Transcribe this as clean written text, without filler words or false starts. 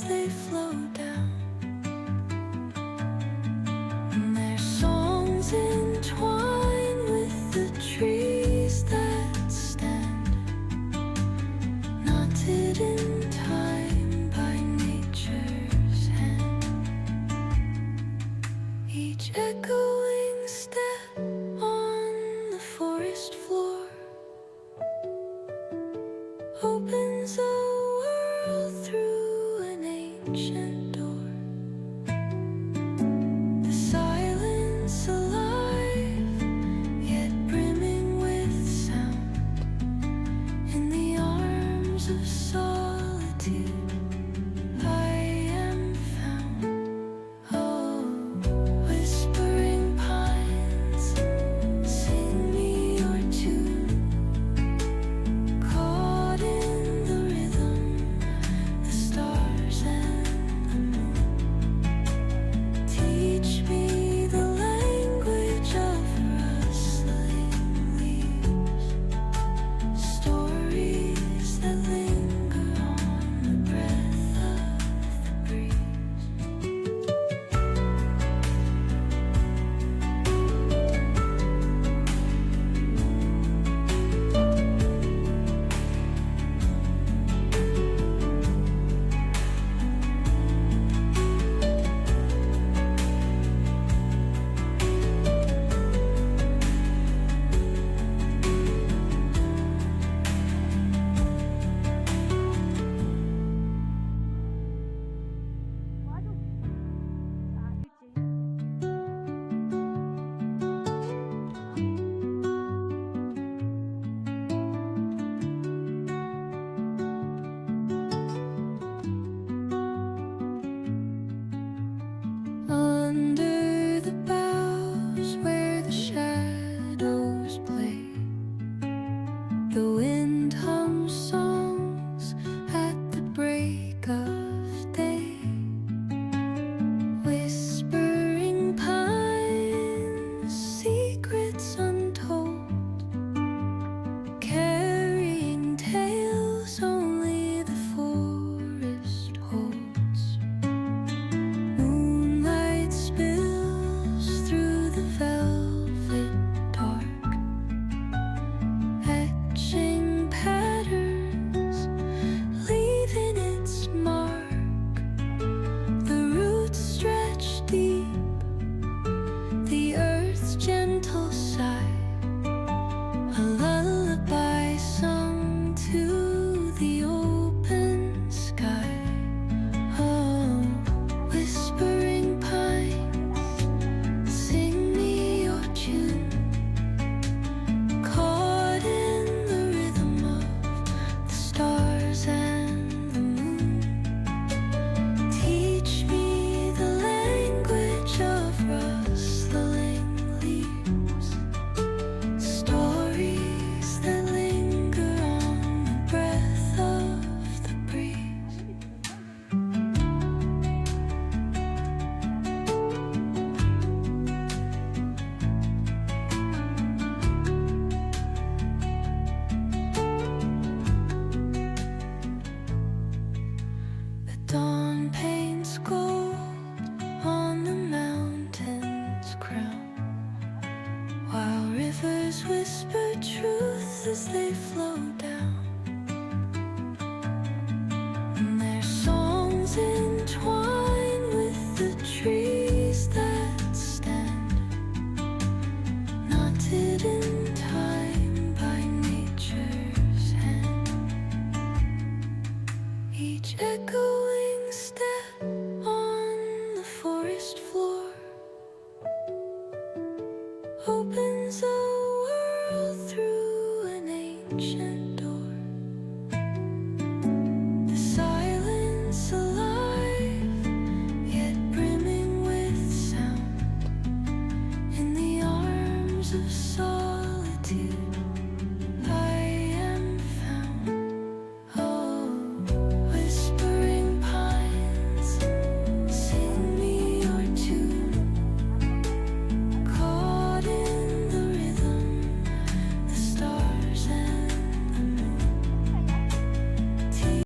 they flow down, and their songs entwine with the trees that stand, knotted in time by nature's hand. Each echoing step on the forest floor opens a world through an ancient door. The silence alive, yet brimming with sound. In the arms of solitude I am found. Oh, whispering pines, sing me your tune. Caught in the rhythm, the stars and the moon. Teach me the language of rustling leaves, stories that linger on the breath of the breeze. Under the boughs where the shadows play, the wind hums songs at the break of day. Whispering pines, secrets untold, carrying tales only the forest holds. Moonlight spills through the velvet dark, etching patterns, leaving its mark. The roots stretch deep, the earth's gentle sigh, a lullaby sung to the open sky. Oh, whispering pines, sing me your tune. Caught in the rhythm of the stars and the moon. Teach me the language of rustling leaves, stories that linger on the breath of the breeze. The dawn paints gold on the mountain's crown, while rivers whisper truth as they flow down, and their songs entwine with the trees that stand, knotted in time by nature's hand. Each echoing step on the forest floor opens a world through an ancient